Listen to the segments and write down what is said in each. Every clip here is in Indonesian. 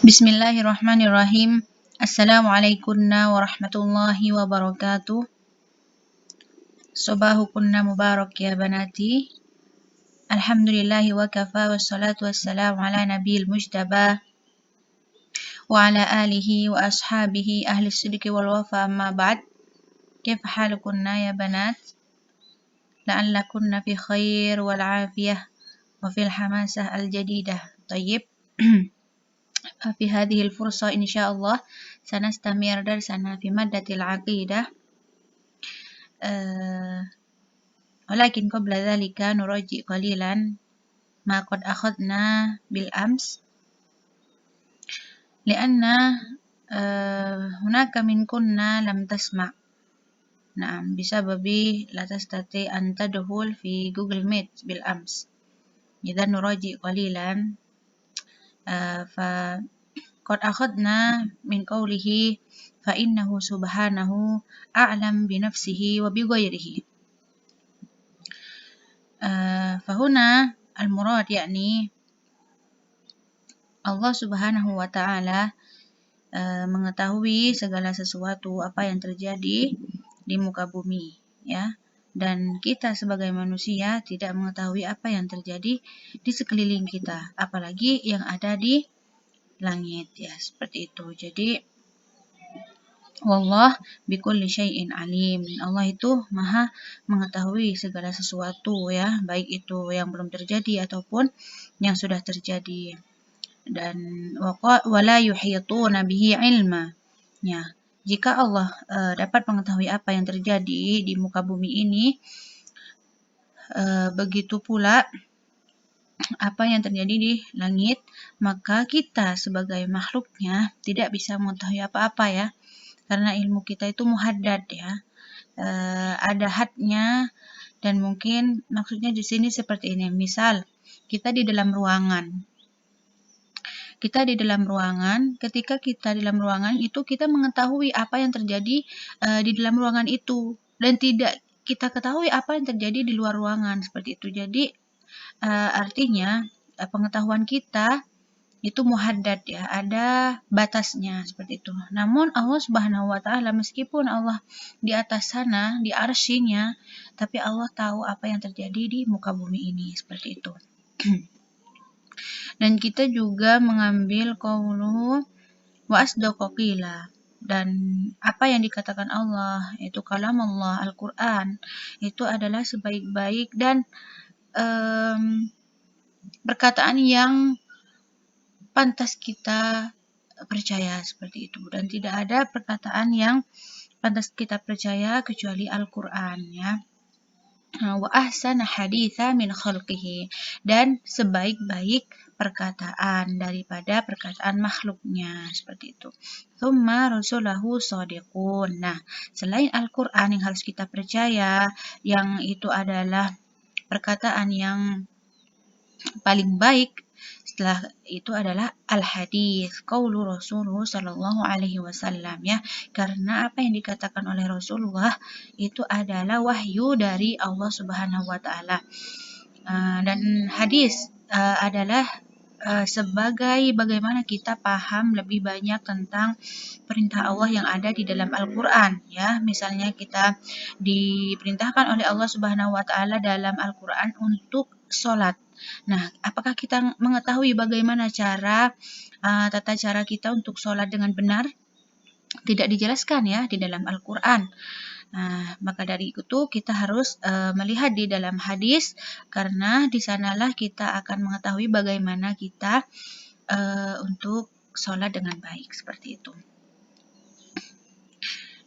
Bismillahirrahmanirrahim. Assalamualaikum warahmatullahi wabarakatuh. Sobahukunna mubarak ya banati. Alhamdulillahi wa kafa wassalatu wassalamu ala nabiyil mujtaba wa ala alihi wa ashabihi ahli sidqi wal wafa amma ba'd. Kif halukunna ya banat? La'allakunna fi khair wal afiyah wa fil hamasah al jadidah. Tayyib. في هذه الفرصة إن شاء الله سنستمر درسنا في مادة العقيدة ولكن قبل ذلك نراجع قليلا ما قد أخذنا بالأمس لأن هناك منكن لم تسمع نعم بسبب لا تستطيع أن تدخل في جوجل ميت بالأمس. إذا نراجع قليلا فقد أخذنا من قوله فإنه سبحانه أعلم بنفسه وبغيره. فهنا المراد يعني Allah Subhanahu wa Ta'ala mengetahui segala sesuatu apa yang terjadi di muka bumi, ya. Dan kita sebagai manusia tidak mengetahui apa yang terjadi di sekeliling kita, apalagi yang ada di langit, ya, seperti itu. Jadi wallah bikulli syai'in alim. Allah itu maha mengetahui segala sesuatu, ya, baik itu yang belum terjadi ataupun yang sudah terjadi. Dan wala yuhituna bihi ilma, ya. Jika Allah dapat mengetahui apa yang terjadi di muka bumi ini, begitu pula apa yang terjadi di langit, maka kita sebagai makhluknya tidak bisa mengetahui apa-apa, ya, karena ilmu kita itu muhaddad, ya, ada hadnya. Dan mungkin maksudnya di sini seperti ini, misal kita di dalam ruangan. Ketika kita di dalam ruangan itu kita mengetahui apa yang terjadi di dalam ruangan itu, dan tidak kita ketahui apa yang terjadi di luar ruangan, seperti itu. Jadi artinya pengetahuan kita itu muhaddad, ya, ada batasnya, seperti itu. Namun Allah Subhanahu wa Ta'ala, meskipun Allah di atas sana, di arsy-Nya, tapi Allah tahu apa yang terjadi di muka bumi ini, seperti itu. Dan kita juga mengambil qauluhu wa asdaqa qila, dan apa yang dikatakan Allah itu kalam Allah, Al-Quran, itu adalah sebaik-baik dan perkataan yang pantas kita percaya, seperti itu. Dan tidak ada perkataan yang pantas kita percaya kecuali Al-Quran, ya. Wa ahsana haditha min khalqihi, dan sebaik-baik perkataan daripada perkataan makhluknya, seperti itu. Tsumma rasulahu shadiqun. Nah, selain Al-Quran yang harus kita percaya, yang itu adalah perkataan yang paling baik, setelah itu adalah al-hadis, qaulu Rasulullah sallallahu alaihi wasallam, ya, karena apa yang dikatakan oleh Rasulullah itu adalah wahyu dari Allah Subhanahu wa Ta'ala. Dan hadis adalah sebagai bagaimana kita paham lebih banyak tentang perintah Allah yang ada di dalam Al-Quran, ya. Misalnya kita diperintahkan oleh Allah Subhanahu wa Ta'ala dalam Al-Quran untuk sholat. Nah, apakah kita mengetahui bagaimana tata cara kita untuk sholat dengan benar? Tidak dijelaskan, ya, di dalam Al-Quran. Nah, maka dari itu kita harus melihat di dalam hadis, karena di sanalah kita akan mengetahui bagaimana kita untuk sholat dengan baik, seperti itu.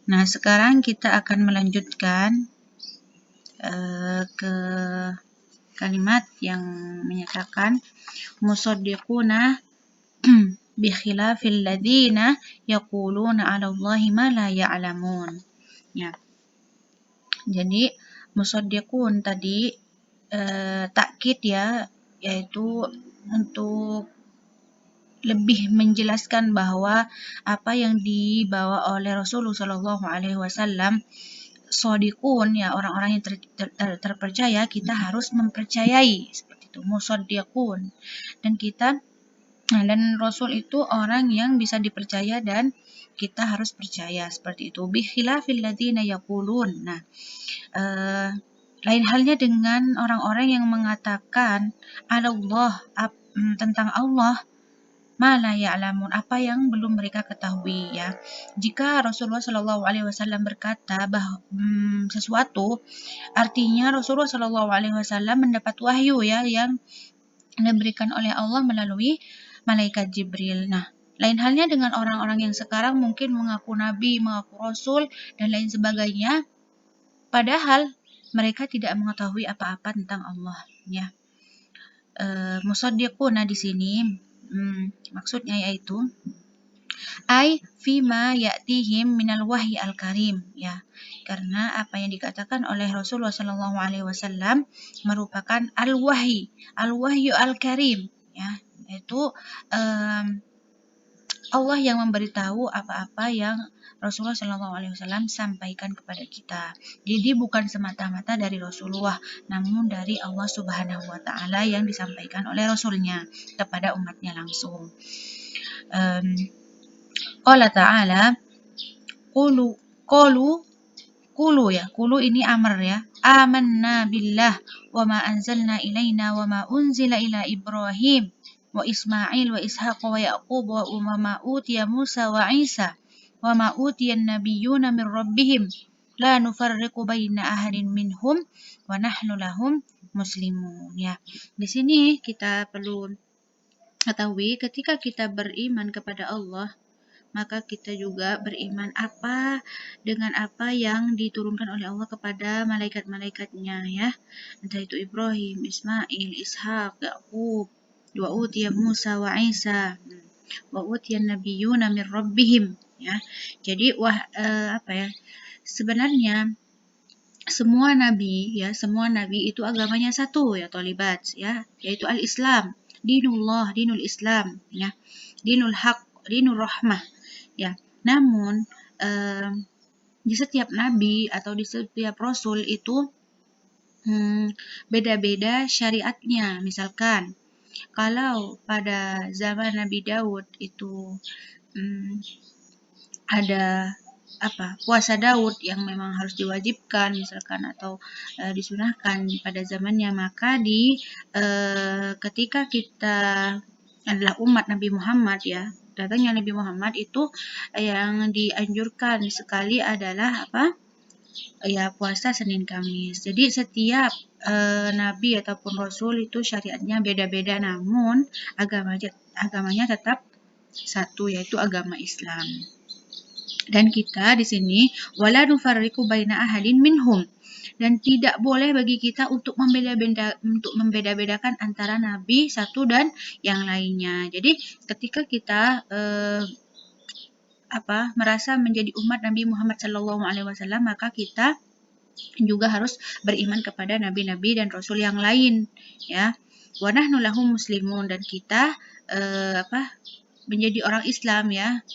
Nah, sekarang kita akan melanjutkan ke kalimat yang menyatakan musaddiquna bi khilafil ladzina yaquluna 'ala Allahi ma la ya'lamun, ya. Jadi musaddiqun tadi takkid, ya, yaitu untuk lebih menjelaskan bahwa apa yang dibawa oleh Rasulullah Shallallahu Alaihi Wasallam, shadiqun, ya, orang-orang yang terpercaya, kita harus mempercayai, seperti itu, musaddiqun. Dan kita Nah, dan Rasul itu orang yang bisa dipercaya dan kita harus percaya seperti itu. Bikhilafil ladzina yaqulun. Nah, lain halnya dengan orang-orang yang mengatakan Allah tentang Allah ma la ya'lamun, apa yang belum mereka ketahui ya. Jika Rasulullah Shallallahu alaihi wasallam berkata bahwa sesuatu, artinya Rasulullah Shallallahu alaihi wasallam mendapat wahyu ya yang diberikan oleh Allah melalui malaikat Jibril. Nah, lain halnya dengan orang-orang yang sekarang mungkin mengaku nabi, mengaku rasul dan lain sebagainya, padahal mereka tidak mengetahui apa-apa tentang Allah ya. Musaddiquna di sini maksudnya yaitu ai fima ya'tihim minal wahyi al-karim ya. Karena apa yang dikatakan oleh Rasulullah Shallallahu alaihi wasallam merupakan al-wahyu al-karim ya, yaitu Allah yang memberitahu apa-apa yang Rasulullah Shallallahu alaihi wasallam sampaikan kepada kita. Jadi bukan semata-mata dari Rasulullah, namun dari Allah Subhanahu wa taala yang disampaikan oleh Rasulnya kepada umatnya langsung. Qala ta'ala Qulu ya, qulu ini amr ya. Amanna billah wa ma anzalna ilaina wa ma unzila ila Ibrahim wa Ismail wa Ishaq wa Yaqub wa ma utiya Musa wa Isa wa ma utiya an-nabiyyuna min rabbihim la nufarriqu baina ahadin minhum wa nahnu lahum muslimun ya. Di sini kita perlu ketahui ketika kita beriman kepada Allah, maka kita juga beriman dengan apa yang diturunkan oleh Allah kepada malaikat-malaikatnya ya. Entah itu Ibrahim, Ismail, Ishaq, Yaqub, wa utiya Musa wa Isa, wa utiya nabiyyuna min rabbihim ya. Jadi sebenarnya semua nabi itu agamanya satu ya tholibat ya, yaitu al-Islam, dinul Islam ya, dinul haq, dinul rahmah ya. Namun di setiap nabi atau di setiap rasul itu beda-beda syariatnya. Misalkan kalau pada zaman Nabi Daud itu ada puasa Daud yang memang harus diwajibkan misalkan atau disunahkan pada zamannya, maka ketika kita adalah umat Nabi Muhammad ya, datangnya Nabi Muhammad itu yang dianjurkan sekali adalah puasa Senin Kamis. Jadi setiap nabi ataupun rasul itu syariatnya beda-beda, namun agamanya tetap satu, yaitu agama Islam. Dan kita di sini wala nufarriqu baina ahadin minhum, dan tidak boleh bagi kita untuk membeda-bedakan antara nabi satu dan yang lainnya. Jadi ketika kita merasa menjadi umat Nabi Muhammad SAW, maka kita juga harus beriman kepada nabi-nabi dan rasul yang lain ya. Wa nahnu lahum muslimun, dan kita menjadi orang Islam ya,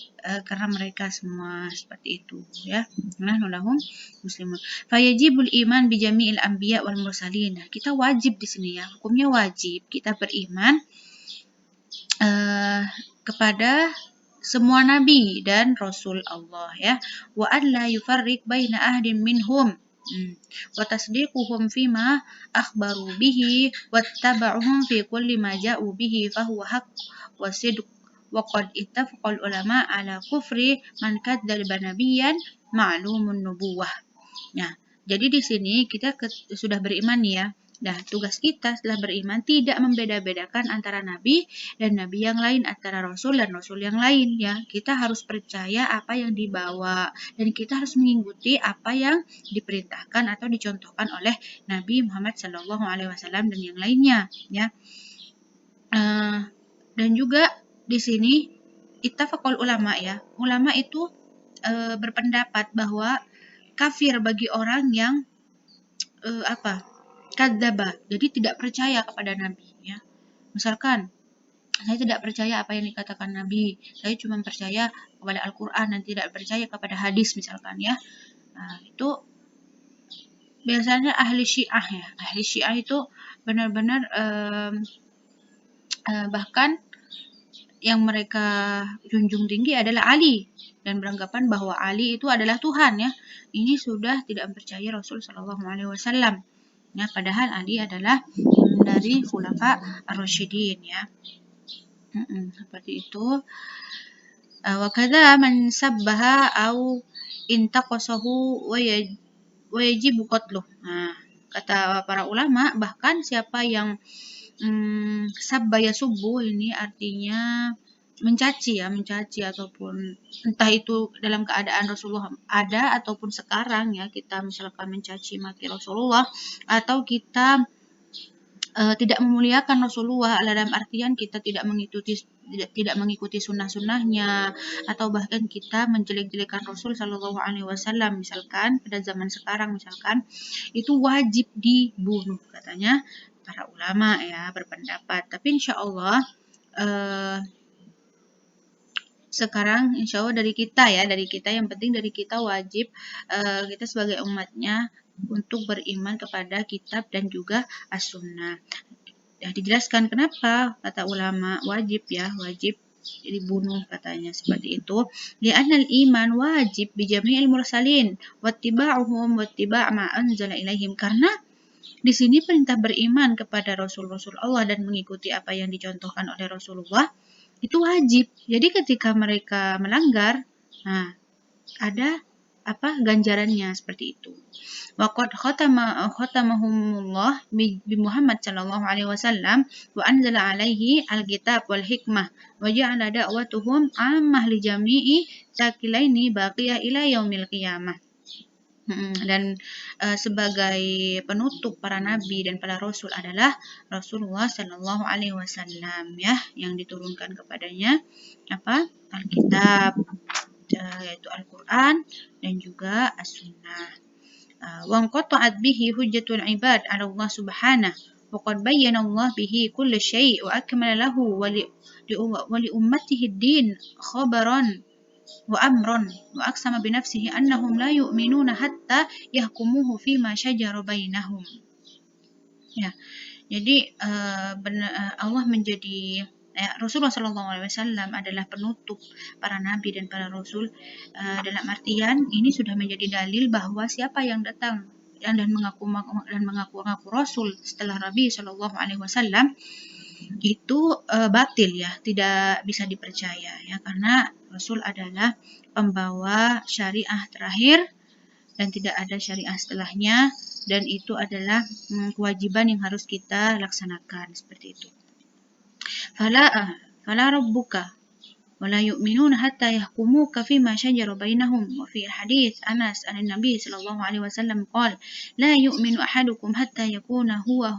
karena mereka semua seperti itu ya. Nahnu lahum muslimun. Fayajibul iman bi jami'il anbiya wal mursalin. Nah, kita wajib di sini ya, hukumnya wajib kita beriman kepada semua nabi dan rasul Allah ya. Wa an la yufarriq baina ahadin minhum wa tasdiquhum fima akhbaru bihi wattaba'uhum fi kulli ma ja'u bihi fahuwa haqq wa sidq. Wa qad ittafaqal ulama ala kufri man kadzdzaba nabiyyan ma'lumun nubuwah. Nah, jadi di sini kita sudah beriman ya. Nah, tugas kita setelah beriman tidak membeda-bedakan antara nabi dan nabi yang lain, antara rasul dan rasul yang lain ya. Kita harus percaya apa yang dibawa dan kita harus mengikuti apa yang diperintahkan atau dicontohkan oleh Nabi Muhammad SAW dan yang lainnya ya. Dan juga di sini ittafaqul ulama ya. Ulama itu berpendapat bahwa kafir bagi orang yang kadzdzaba, jadi tidak percaya kepada nabi ya. Misalkan saya tidak percaya apa yang dikatakan nabi, saya cuma percaya kepada Al-Qur'an dan tidak percaya kepada hadis misalkan ya. Nah, itu biasanya ahli Syiah ya. Ahli Syiah itu benar-benar bahkan yang mereka junjung tinggi adalah Ali dan beranggapan bahwa Ali itu adalah Tuhan ya. Ini sudah tidak mempercayai Rasul Shallallahu Alaihi Wasallam. Ya, padahal Ali adalah dari khulafa ar-rasyidin ya. Seperti itu. Wa kadza man sabbaha au intaqasahu wa yajibu qatluh. Nah, kata para ulama, bahkan siapa yang sabba yasubbu ini artinya mencaci ataupun entah itu dalam keadaan Rasulullah ada ataupun sekarang ya, kita misalkan mencaci maki Rasulullah atau kita tidak memuliakan Rasulullah dalam artian kita tidak mengikuti sunnah-sunnahnya atau bahkan kita menjelek-jelekan Rasul Shallallahu Alaihi Wasallam misalkan pada zaman sekarang misalkan itu wajib dibunuh katanya para ulama ya berpendapat. Tapi insya Allah sekarang insya Allah dari kita yang penting dari kita wajib kita sebagai umatnya untuk beriman kepada kitab dan juga as-sunnah. Ya, dijelaskan kenapa kata ulama wajib dibunuh katanya seperti itu. Li'annal iman wajib bi jami'il mursalin wattiba'uhum wattiba' ma anzala ilaihim, karena di sini perintah beriman kepada Rasul-Rasul Allah dan mengikuti apa yang dicontohkan oleh Rasulullah itu wajib. Jadi ketika mereka melanggar, nah ada ganjarannya seperti itu. Waqad khatamahumullah bi Muhammad sallallahu alaihi wasallam wa anzala alaihi alkitab wal hikmah wa ja'ala da'watuhum ammah li jami'i sakilaini baqiyah ila yaumil qiyamah. Dan sebagai penutup para nabi dan para rasul adalah Rasulullah sallallahu alaihi wasallam ya, yang diturunkan kepadanya Alkitab, yaitu Al-Quran dan juga As-Sunnah. Wanqata'at bihi hujjatul ibad 'ala Allah subhanahu wa qad bayyana Allah bihi kull syai' wa akmala lahu wa li ummatihi ad-din khabaran wa amran wa aqsama bi nafsihi annahum la yu'minuna hatta yahkumuhu fima shajara bainahum. Ya. Jadi Allah menjadi Rasulullah SAW adalah penutup para nabi dan para rasul, dalam artian ini sudah menjadi dalil bahwa siapa yang datang dan mengaku rasul setelah Nabi SAW itu batil ya, tidak bisa dipercaya ya, karena Rasul adalah pembawa syariah terakhir dan tidak ada syariah setelahnya, dan itu adalah kewajiban yang harus kita laksanakan seperti itu. Fala rabbuka wala yu'minuna hatta yahkumuka fima shajara bainahum. Wa fi hadits Anas an Nabi sallallahu alaihi wasallam qala la yu'minu ahadukum hatta yakuna huwa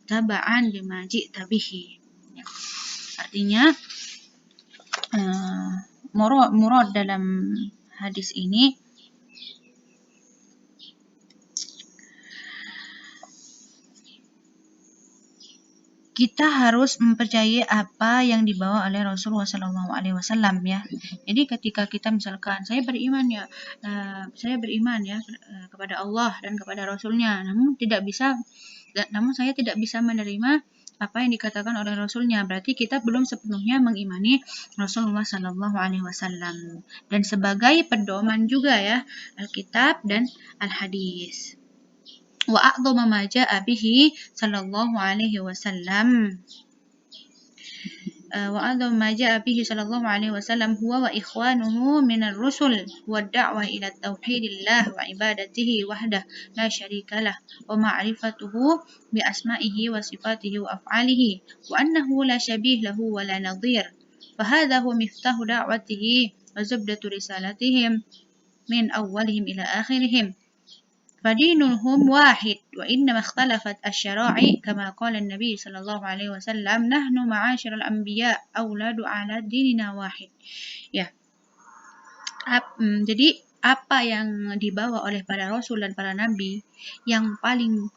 taba'an lima ji'ta bihi. Artinya murad dalam hadis ini kita harus mempercayai apa yang dibawa oleh Rasulullah SAW ya. Jadi ketika kita misalkan saya beriman ya kepada Allah dan kepada Rasulnya, namun saya tidak bisa menerima apa yang dikatakan oleh Rasulnya, berarti kita belum sepenuhnya mengimani Rasulullah SAW. Dan sebagai pedoman juga ya Alkitab dan Al-Hadis. Wa a'dhamu ma ja'a bihi sallallahu alaihi wasallam huwa wa ikhwanuhu minar rusul wa da'wah ila tauhidillah wa ibadatihi wahdah la syarika lah wa ma'rifatuhu bi asma'ihi wa sifatihi wa af'alihi wa annahu la syabih lahu wa la nadhir. Fa hadha huwa miftahu da'watihi wa zubdatu risalatihim min awwalihim ila akhirihim. فدينهم واحد وإنما اختلفت الشرائع كما قال النبي صلى الله عليه وسلم نحن معاشر الأنبياء أولاد على ديننا واحد. Ya. Jadi apa yang dibawa oleh para rasul dan para nabi yang paling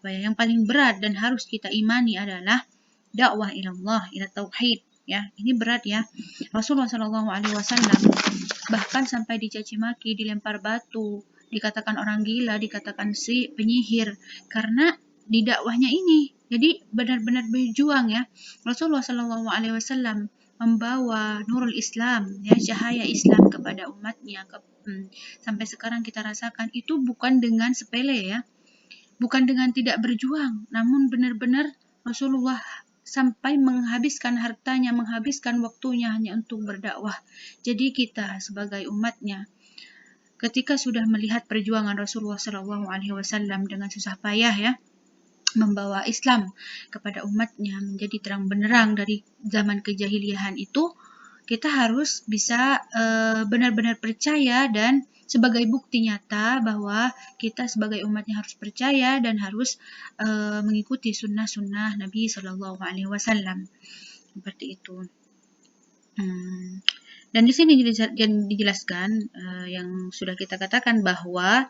yang paling berat dan harus kita imani adalah dakwah ilallah, ila tauhid ya. Ini berat ya. Rasulullah SAW bahkan sampai dicaci maki, dilempar batu, dikatakan orang gila, dikatakan si penyihir karena di dakwahnya ini. Jadi benar-benar berjuang ya. Rasulullah SAW membawa nurul Islam, ya, cahaya Islam kepada umatnya. Sampai sekarang kita rasakan itu bukan dengan sepele, ya, bukan dengan tidak berjuang, namun benar-benar Rasulullah sampai menghabiskan hartanya, menghabiskan waktunya hanya untuk berdakwah. Jadi kita sebagai umatnya, ketika sudah melihat perjuangan Rasulullah SAW dengan susah payah, ya, membawa Islam kepada umatnya menjadi terang benderang dari zaman kejahiliahan itu, kita harus bisa benar-benar percaya, dan sebagai bukti nyata bahwa kita sebagai umatnya harus percaya dan harus mengikuti sunnah-sunnah Nabi Shallallahu Alaihi Wasallam, seperti itu. Dan di sini dijelaskan yang sudah kita katakan bahwa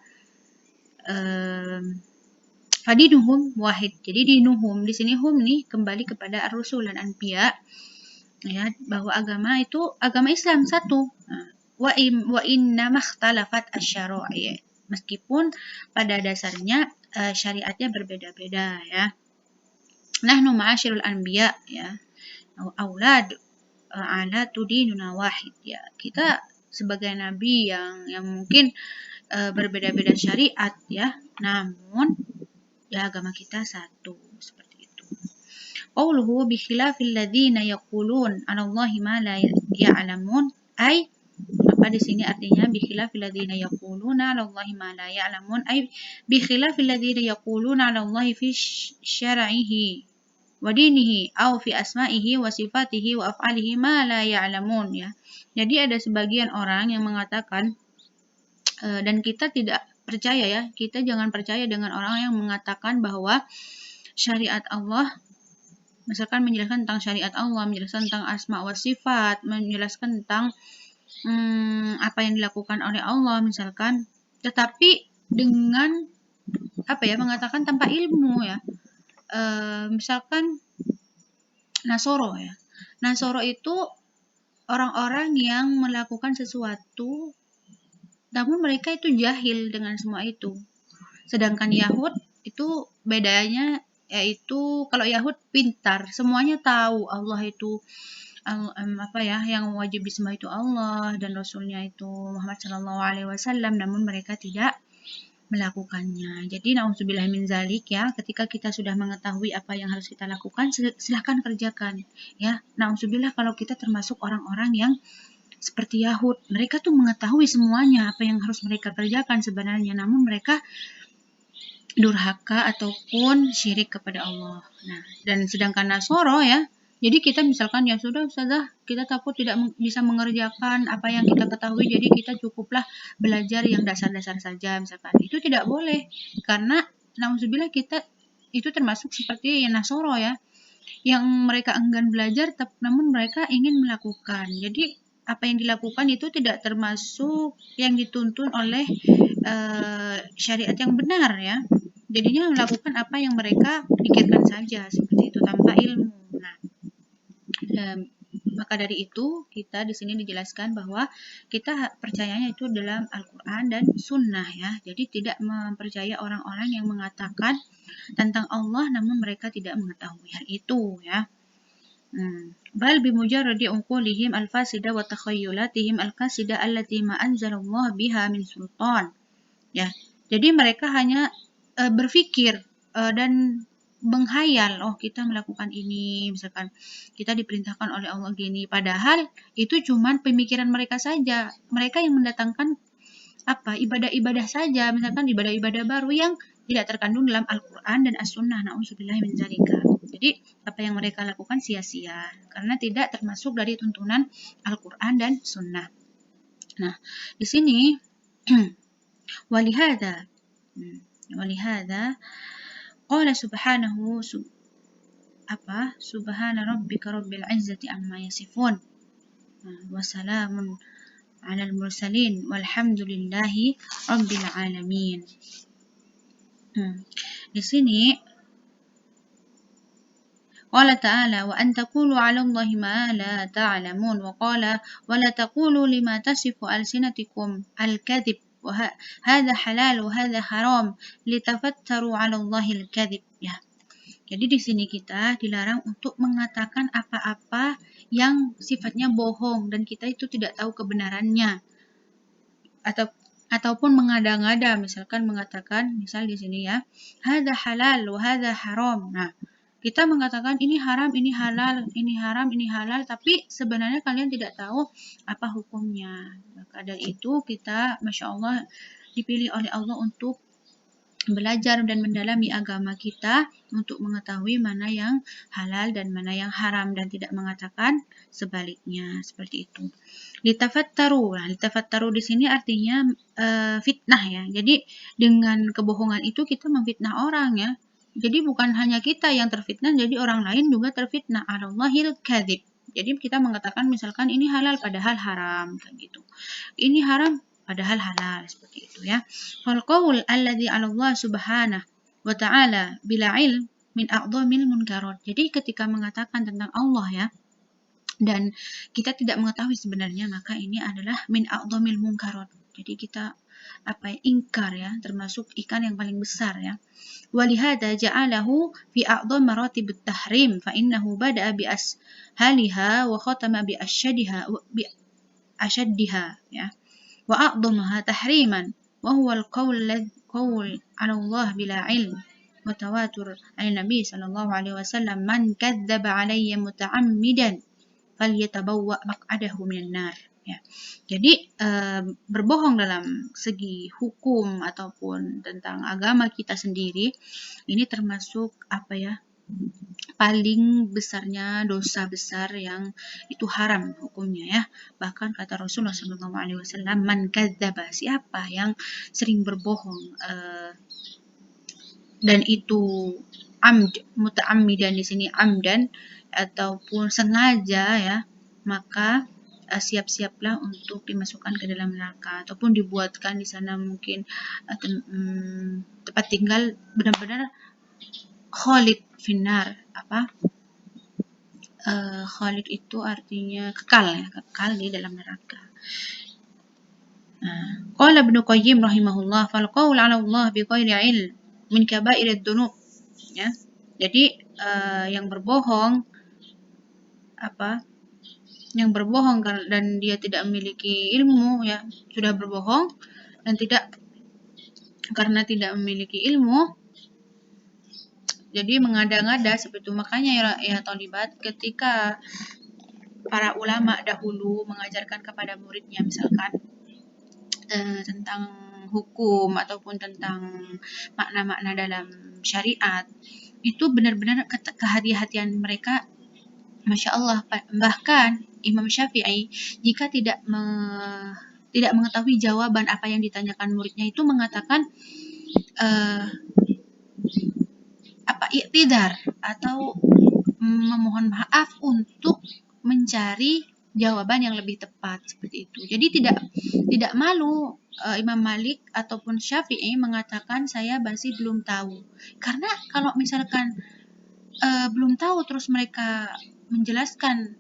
fadinuhum wahid. Jadi dinuhum di sini hum nih kembali kepada ar-rusul dan anbiya, ya, bahwa agama itu agama Islam satu. Wa inna makhtalafat asy-syara'i. Meskipun pada dasarnya syariatnya berbeda-beda, ya. Nahnu ma'asyirul anbiya, ya, aulad ala tudinuna wahid, ya. Kita sebagai nabi yang mungkin berbeda-beda syariat, ya, namun ya agama kita satu, seperti itu. Qauluhu bi khilafil ladzina yaqulun 'ala Allahi ma la ya'lamun, ay apa di sini artinya bi khilafil ladzina yaquluna 'ala Allahi ma la ya'lamun, ay bi khilafil ladzina yaquluna 'ala Allahi fi syar'ihi wa dinihi aw fi asma'ihi wa sifatihi wa af'alihi ma la ya'lamun, ya. Jadi ada sebagian orang yang mengatakan dan kita tidak percaya, ya, kita jangan percaya dengan orang yang mengatakan bahwa syariat Allah, misalkan menjelaskan tentang syariat Allah, menjelaskan tentang asma wa sifat, menjelaskan tentang apa yang dilakukan oleh Allah, misalkan, tetapi dengan mengatakan tanpa ilmu, ya. Misalkan Nasoro, ya. Nasoro itu orang-orang yang melakukan sesuatu namun mereka itu jahil dengan semua itu. Sedangkan Yahud itu bedanya, yaitu kalau Yahud pintar, semuanya tahu Allah itu yang wajib disembah itu Allah dan Rasulnya itu Muhammad SAW, namun mereka tidak melakukannya. Jadi na'udzubillah min zalik, ya, ketika kita sudah mengetahui apa yang harus kita lakukan, silahkan kerjakan, ya. Na'udzubillah kalau kita termasuk orang-orang yang seperti Yahud, mereka tuh mengetahui semuanya apa yang harus mereka kerjakan sebenarnya, namun mereka durhaka ataupun syirik kepada Allah. Nah, dan sedangkan Nasoro, ya, jadi kita misalkan, ya sudah Ustazah, kita takut tidak bisa mengerjakan apa yang kita ketahui, jadi kita cukuplah belajar yang dasar-dasar saja, misalkan. Itu tidak boleh, karena na'udzubillah kita itu termasuk seperti Nasoro, ya, yang mereka enggan belajar namun mereka ingin melakukan. Jadi apa yang dilakukan itu tidak termasuk yang dituntun oleh syariat yang benar, ya. Jadinya melakukan apa yang mereka pikirkan saja, seperti itu, tanpa ilmu. Nah, maka dari itu kita di sini dijelaskan bahwa kita percayanya itu dalam Al-Quran dan Sunnah, ya. Jadi tidak mempercaya orang-orang yang mengatakan tentang Allah namun mereka tidak mengetahui hal itu, ya. Bal bimujarradi unqulihim al-fasida wa takhayyulatihim al-kasida allati ma anzalallah biha min sultan, ya. Jadi mereka hanya berpikir dan menghayal, oh kita melakukan ini, misalkan kita diperintahkan oleh Allah gini, padahal itu cuman pemikiran mereka saja. Mereka yang mendatangkan ibadah-ibadah saja, misalkan ibadah-ibadah baru yang tidak terkandung dalam Al-Quran dan As-Sunnah. Na'udzubillah min dzalika. Jadi apa yang mereka lakukan sia-sia karena tidak termasuk dari tuntunan Al-Quran dan Sunnah. Nah, di sini walihada qala subhanahu subhana rabbika rabbil izzati amma yasifun wa salamun 'alal mursalin walhamdulillahi rabbil alamin. Di sini qala ta'ala wa an taqulu 'ala Allahi ma la ta'lamun wa qala wa la taqulu lima tasifu alsinatikum al-kadhib wa hadha halal wa hadha haram litafattaru 'ala Allahi al-kadhib, ya. Jadi di sini kita dilarang untuk mengatakan apa-apa yang sifatnya bohong dan kita itu tidak tahu kebenarannya, atau ataupun mengada-ngada, misalkan mengatakan, misal di sini ya, hadza halal wa hadza haram. Nah, kita mengatakan ini haram, ini halal, ini haram, ini halal, tapi sebenarnya kalian tidak tahu apa hukumnya. Maka dari itu kita, Masya Allah, dipilih oleh Allah untuk belajar dan mendalami agama kita untuk mengetahui mana yang halal dan mana yang haram dan tidak mengatakan sebaliknya, seperti itu. Litafattaru. Nah, litafattaru di sini artinya fitnah ya. Jadi dengan kebohongan itu kita memfitnah orang ya. Jadi bukan hanya kita yang terfitnah, jadi orang lain juga terfitnah. Alallahil kadzib. Jadi kita mengatakan misalkan ini halal padahal haram kayak gitu. Ini haram padahal halal, seperti itu ya. Fal qaul alladzi 'ala Allah subhanahu wa ta'ala bila ilm min a'dhamil munkarat. Jadi ketika mengatakan tentang Allah ya, dan kita tidak mengetahui sebenarnya, maka ini adalah min a'dhamil munkarat. Jadi kita ingkar ya, termasuk ikan yang paling besar ya. Walihada ja'alahu fi a'dham maratibut tahrim fa innahu bada'a bi ashaliha wa khatama bi ashaddiha ya. Wa a'dhamaha tahriman wa huwa al-qawl 'ala Allah bila ilm wa tawatur an Nabi sallallahu alaihi wasallam man kadzdzaba 'alayya muta'ammidan falyatabawwa maq'adahu minan nar ya. Jadi berbohong dalam segi hukum ataupun tentang agama kita sendiri ini termasuk paling besarnya dosa besar yang itu haram hukumnya ya. Bahkan kata Rasulullah SAW, man kadzdzaba, siapa yang sering berbohong dan itu muta'ammidan di sini amdan ataupun sengaja ya, maka siap-siaplah untuk dimasukkan ke dalam neraka ataupun dibuatkan di sana mungkin tempat tinggal benar-benar khalid finnar. Khalid itu artinya kekal ya, kekal di dalam neraka. Qala Ibnu Qayyim rahimahullah, fal qaul 'ala Allah bi ghairi ilm min kaba'irad dzunub ya. Jadi yang berbohong dan dia tidak memiliki ilmu ya, sudah berbohong dan karena tidak memiliki ilmu jadi mengada-ngada seperti itu. Makanya ya thalibat, ketika para ulama dahulu mengajarkan kepada muridnya misalkan tentang hukum ataupun tentang makna-makna dalam syariat, itu benar-benar kehati-hatian mereka, Masya Allah. Bahkan Imam Syafi'i jika tidak mengetahui jawaban apa yang ditanyakan muridnya itu mengatakan i'tidar atau memohon maaf untuk mencari jawaban yang lebih tepat, seperti itu. Jadi tidak malu Imam Malik ataupun Syafi'i mengatakan saya masih belum tahu. Karena kalau misalkan belum tahu terus mereka menjelaskan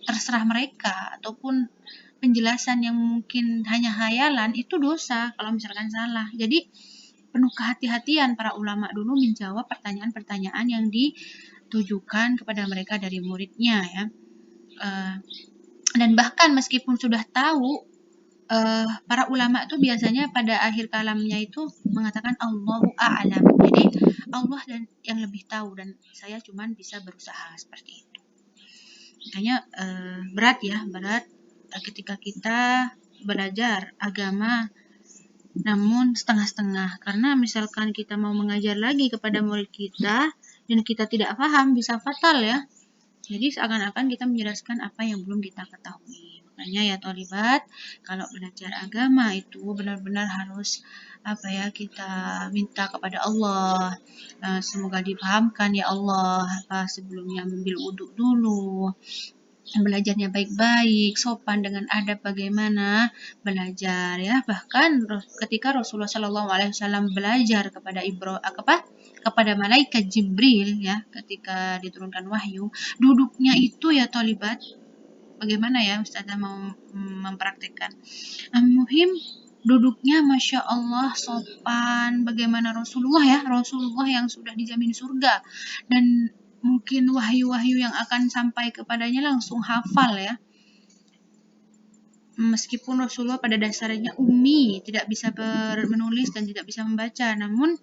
terserah mereka ataupun penjelasan yang mungkin hanya hayalan, itu dosa kalau misalkan salah. Jadi penuh kehati-hatian para ulama dulu menjawab pertanyaan-pertanyaan yang ditujukan kepada mereka dari muridnya ya. Dan bahkan meskipun sudah tahu, para ulama itu biasanya pada akhir kalamnya itu mengatakan Allahu a'lam. Jadi Allah dan yang lebih tahu dan saya cuman bisa berusaha, seperti itu. Makanya berat ketika kita belajar agama namun setengah-setengah, karena misalkan kita mau mengajar lagi kepada murid kita dan kita tidak paham, bisa fatal ya. Jadi seakan-akan kita menjelaskan apa yang belum kita ketahui. Makanya ya thalibat, kalau belajar agama itu benar-benar harus kita minta kepada Allah, semoga dipahamkan ya Allah, sebelumnya ambil wudhu dulu, belajarnya baik-baik, sopan dengan adab bagaimana belajar ya. Bahkan ketika Rasulullah SAW belajar kepada malaikat Jibril ya, ketika diturunkan wahyu, duduknya itu ya thalibat, bagaimana ya Ustazah mau mempraktikkan. Muhim duduknya Masya Allah sopan, bagaimana Rasulullah yang sudah dijamin surga, dan mungkin wahyu-wahyu yang akan sampai kepadanya langsung hafal ya. Meskipun Rasulullah pada dasarnya ummi, tidak bisa menulis dan tidak bisa membaca, namun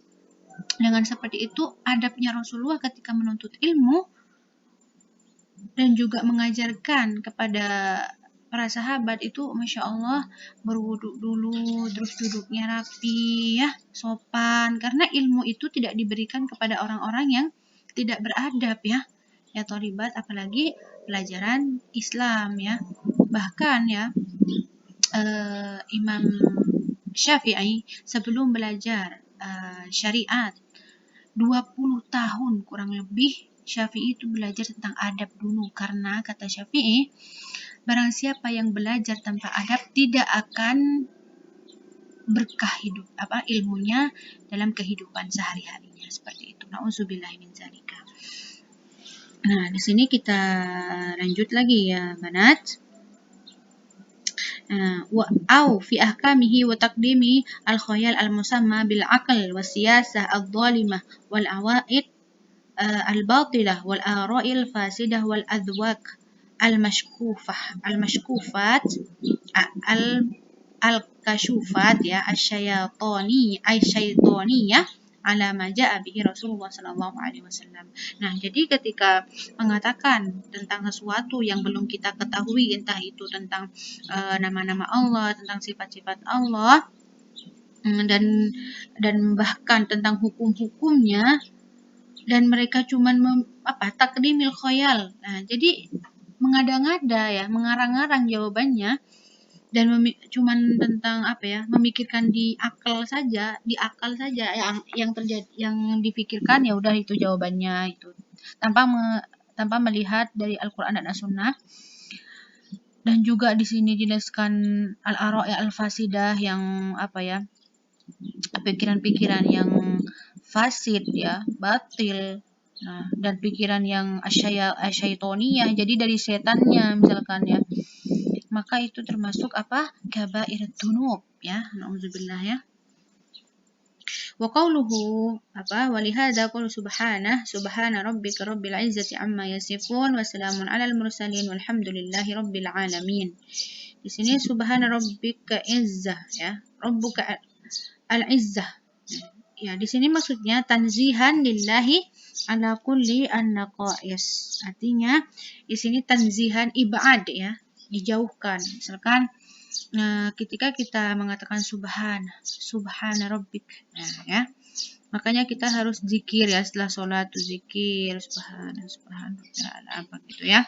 dengan seperti itu adabnya Rasulullah ketika menuntut ilmu dan juga mengajarkan kepada para sahabat itu, Masya Allah, berwudhu dulu, terus duduknya rapi ya, sopan, karena ilmu itu tidak diberikan kepada orang-orang yang tidak beradab ya tholibat, apalagi pelajaran Islam ya. Bahkan ya Imam Syafi'i sebelum belajar syariat 20 tahun kurang lebih, Syafi'i itu belajar tentang adab dulu, karena kata Syafi'i, barang siapa yang belajar tanpa adab tidak akan berkah hidup ilmunya dalam kehidupan sehari-harinya, seperti itu. Nauzubillahi min dzalika. Nah, di sini kita lanjut lagi ya, Banat. أو في أحكامه وتقديم الخيال المسمى بالعقل والسياسة الظالمة والعوائد الباطلة والآراء الفاسدة والأذواق المشكوفات الكشوفات يا الشيطانية ala ma ja'a bihi Rasulullah sallallahu alaihi wasallam. Nah, jadi ketika mengatakan tentang sesuatu yang belum kita ketahui, entah itu tentang nama-nama Allah, tentang sifat-sifat Allah, dan bahkan tentang hukum-hukumnya, dan mereka cuman takdimil khayal. Nah, jadi mengada-ngada ya, mengarang-arang jawabannya, dan cuman tentang memikirkan di akal saja yang terjadi, yang dipikirkan ya udah itu jawabannya itu, tanpa melihat dari Al-Qur'an dan As-Sunnah. Dan juga di sini dijelaskan al-ara' al-fasidah, yang pikiran-pikiran yang fasid ya, batil. Nah, dan pikiran yang asyaitoniyah, jadi dari setannya misalkan ya, maka itu termasuk kabair dzunub ya, nauzubillah ya. Wa qawluhu walihada qul subhana rabbika rabbil izzati amma yasifun wa salamun alal mursalin walhamdulillahi rabbil alamin. Di sini subhana rabbika izzah ya, rabbuka al-izzah. Ya, di sini maksudnya tanzihan lillahi ala kulli an-naqais. Artinya di sini tanzihan ibad ya, dijauhkan. Misalkan ketika kita mengatakan subhana rabbik, ya, makanya kita harus zikir ya, setelah sholat tuh zikir subhana apa gitu ya,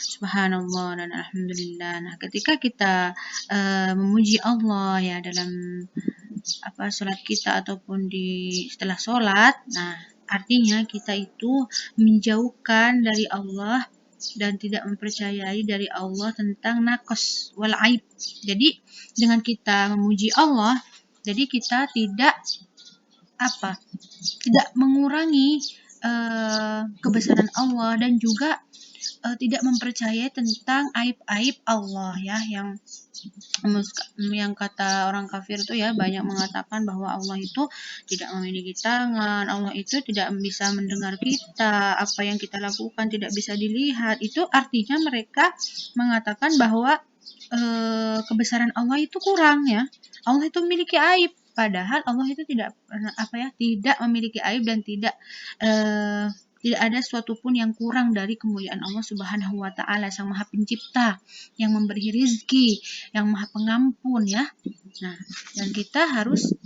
subhanallah dan alhamdulillah. Nah, ketika kita memuji Allah ya dalam sholat kita ataupun setelah sholat, nah artinya kita itu menjauhkan dari Allah dan tidak mempercayai dari Allah tentang naqas wal aib. Jadi dengan kita memuji Allah, jadi kita tidak mengurangi kebesaran Allah, dan juga tidak mempercayai tentang aib-aib Allah ya, yang kata orang kafir itu ya, banyak mengatakan bahwa Allah itu tidak memiliki tangan, Allah itu tidak bisa mendengar kita, apa yang kita lakukan tidak bisa dilihat. Itu artinya mereka mengatakan bahwa kebesaran Allah itu kurang ya, Allah itu memiliki aib, padahal Allah itu tidak memiliki aib, dan tidak ada suatu pun yang kurang dari kemuliaan Allah Subhanahu wa taala, Sang Maha Pencipta, yang memberi rizki, yang Maha Pengampun ya. Nah, dan kita harus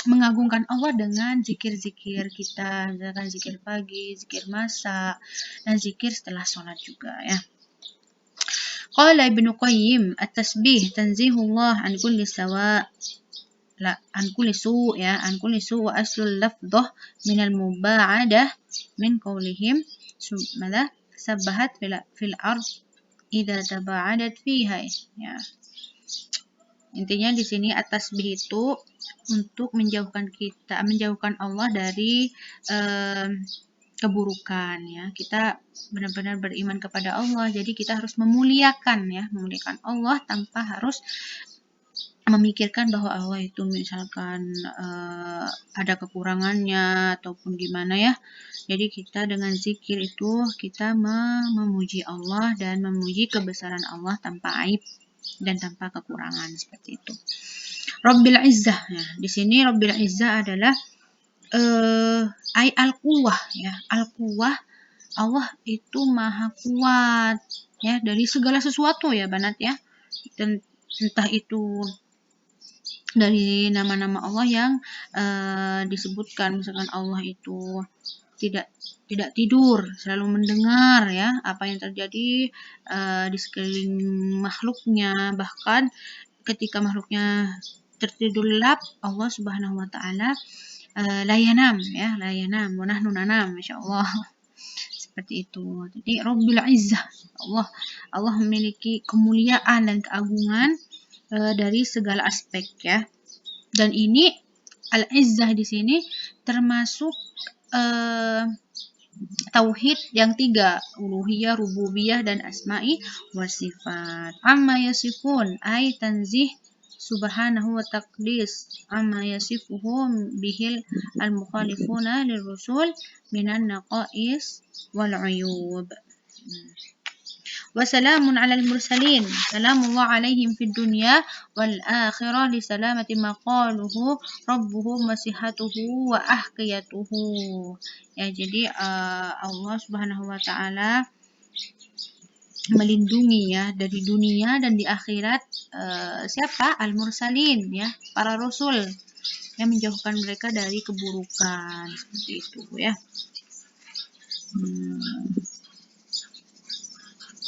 mengagungkan Allah dengan zikir-zikir kita, misalkan zikir pagi, zikir masa, dan zikir setelah sholat juga ya. Qala Ibnu Qayyim, at-tasbih tanzihullah an kulli sawa' an kulli su' ya, an kulli su' wa aslul lafdhah min al-muba'adah min qawlihim sabbahat fil ard idza taba'adat fiha ya. Intinya di sini at-tasbih itu untuk menjauhkan Allah dari keburukan ya. Kita benar-benar beriman kepada Allah, jadi kita harus memuliakan Allah tanpa harus memikirkan bahwa Allah itu misalkan ada kekurangannya ataupun gimana ya. Jadi kita dengan zikir itu kita memuji Allah dan memuji kebesaran Allah tanpa aib dan tanpa kekurangan seperti itu. Rabbil Izzah. Nah, di sini Rabbil Izzah adalah al-quwwah ya. Al-quwwah, Allah itu maha kuat ya dari segala sesuatu ya Banat ya. Dan entah itu dari nama-nama Allah yang disebutkan, misalkan Allah itu tidak tidur, selalu mendengar ya apa yang terjadi di sekeliling makhluknya, bahkan ketika makhluknya tertidur lelap, Allah Subhanahu wa taala la yanam ya, la yanam wa nahnu nanam, masyaallah. Seperti itu. Jadi Rabbil Izzah, Allah memiliki kemuliaan dan keagungan dari segala aspek ya. Dan ini Al-Izzah di sini termasuk tauhid yang 3, uluhiyah, rububiyah dan asma'i wa sifat. Amma yasifun ay tanzih subhanahu wa taqdis amma yasifuhum bihil al-mukhalifuna lirrusul minan naqais wal uyub. وسلام على المرسلين سلام الله عليهم في الدنيا والآخرة لسلامة ما قاله ربهم وصحته وأحقيته. Ya, jadi Allah Subhanahu wa taala melindungi ya dari dunia dan di akhirat siapa? Al-mursalin ya, para rasul yang menjauhkan mereka dari keburukan seperti itu ya.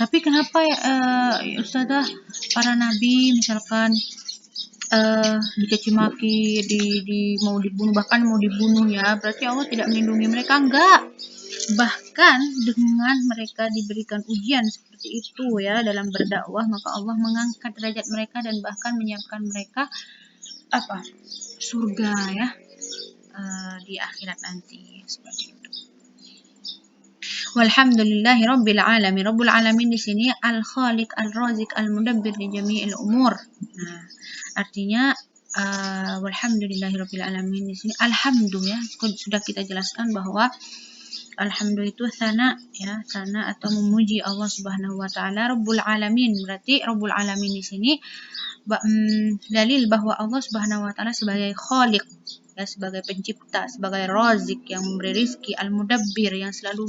Tapi kenapa ya Ustazah para nabi misalkan dicaci maki, mau dibunuh, bahkan mau dibunuh ya, berarti Allah tidak melindungi mereka? Enggak. Bahkan dengan mereka diberikan ujian seperti itu ya dalam berdakwah, maka Allah mengangkat derajat mereka dan bahkan menyiapkan mereka surga ya di akhirat nanti seperti itu. Walhamdulillahi rabbil alamin. Rabbul alamin di sini al-khaliq, al-razik, al-mudabbir li jami'il umur. Nah, artinya walhamdulillahi rabbil alamin di sini alhamdu ya. Sudah kita jelaskan bahwa alhamdu itu sana ya, sana atau memuji Allah Subhanahu wa taala. Rabbul alamin berarti Rabbul alamin di sini dalil bahwa Allah Subhanahu wa taala sebagai khaliq ya, sebagai pencipta, sebagai razik yang memberi rizki, al-mudabbir yang selalu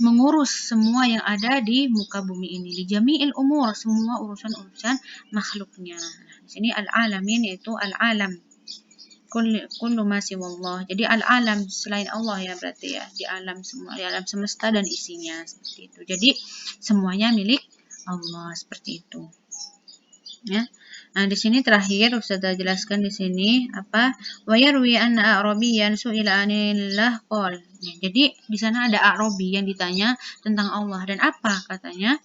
mengurus semua yang ada di muka bumi ini, li jami'il umur, semua urusan-urusan makhluknya. Di sini al-alamin yaitu al-alam, kullu ma siwallah. Jadi al-alam selain Allah ya, berarti ya di alam semua, di alam semesta dan isinya seperti itu. Jadi semuanya milik Allah seperti itu. Ya. Nah, di sini terakhir Ustazah jelaskan di sini wa yarwi anna a'rabiyyan su'ila anillah qol. Nah, jadi di sana ada A'rabi yang ditanya tentang Allah dan apa katanya?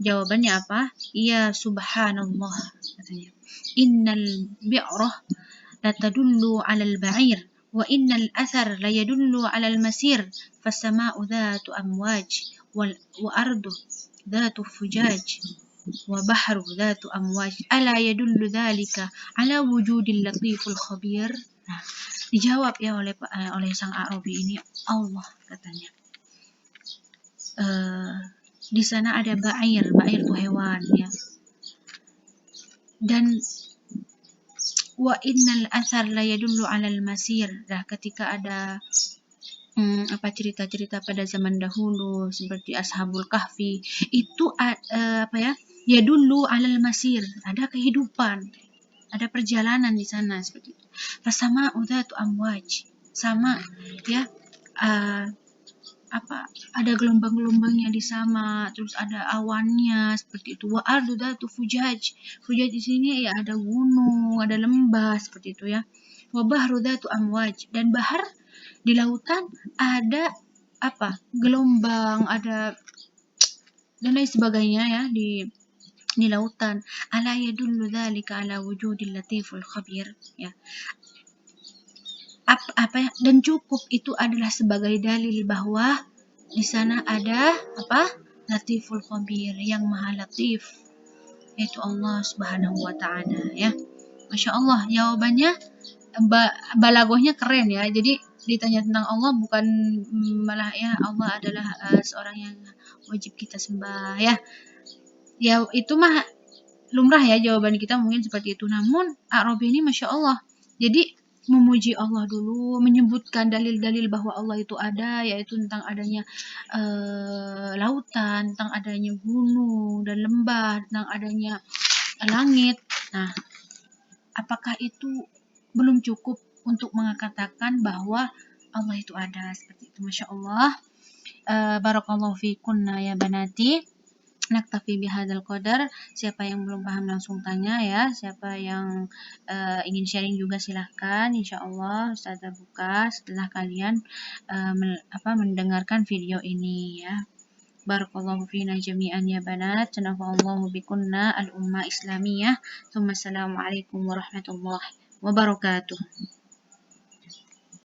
Jawabannya apa? Iya subhanallah katanya. Innal bi'rah la tadullu 'alal ba'ir wa innal athar la yadullu 'alal masir fas-sama'u dhatu amwaj wa ardu dhatu fujaj wa bahru dhatu amwaj ala yadullu dhalika ala wujudil latiful khabir. Nah, dijawab ya oleh sang A'rabi ini, Allah katanya. Di sana ada ba'ir itu hewan ya. Dan wa innal athar la yadullu alal masir. Nah, ketika ada cerita-cerita pada zaman dahulu seperti Ashabul Kahfi itu ya dulu alal masir, ada kehidupan, ada perjalanan di sana seperti itu. Fasama udatu amwaj, sama ya ada gelombang-gelombangnya di sama, terus ada awannya seperti itu. Wa ardu datu fujaj, fujaj di sini ya ada gunung, ada lembah seperti itu ya. Wa bahru datu amwaj, dan bahar di lautan ada gelombang, ada dan lain sebagainya ya di lautan. Ala yadullu dzalika ala wujudil latiful khabir ya. Dan cukup itu adalah sebagai dalil bahwa di sana ada latiful khabir, yang maha latif yaitu Allah Subhanahu wa Ta'ala ya. Masya Allah, jawabannya balagohnya keren ya. Jadi ditanya tentang Allah bukan malah ya Allah adalah seorang yang wajib kita sembah ya. Ya itu mah lumrah ya, jawaban kita mungkin seperti itu. Namun Arabi ini Masya Allah, jadi memuji Allah dulu, menyebutkan dalil-dalil bahwa Allah itu ada, yaitu tentang adanya lautan, tentang adanya gunung dan lembah, tentang adanya langit. Nah, apakah itu belum cukup untuk mengatakan bahwa Allah itu ada? Seperti itu. Masya Allah. Barakallahu fikunna ya banati. Naktafi bihadzal qadar. Siapa yang belum paham langsung tanya ya. Siapa yang ingin sharing juga silahkan. Insya Allah Ustazah buka setelah kalian mendengarkan video ini ya. Barakallahu fina jami'an ya banat. Nafa'allahu bikunna al-ummah islamiyah. Assalamualaikum warahmatullahi wabarakatuh.